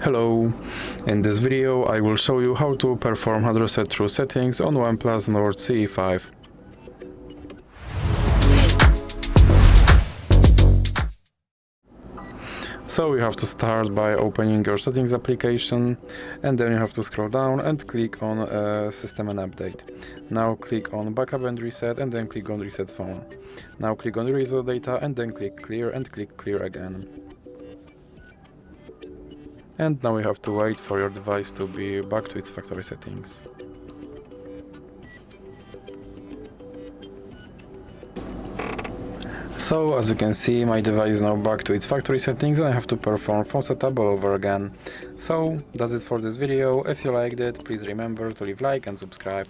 Hello, in this video I will show you how to perform hard reset through settings on OnePlus Nord CE 5. So you have to start by opening your settings application, and then you have to scroll down and click on System and Update. Now click on Backup and Reset, and then click on Reset Phone. Now click on Reset Data and then click Clear and click Clear again. And now you have to wait for your device to be back to its factory settings. So as you can see, my device is now back to its factory settings and I have to perform phone setup all over again. So that's it for this video. If you liked it, please remember to leave like and subscribe.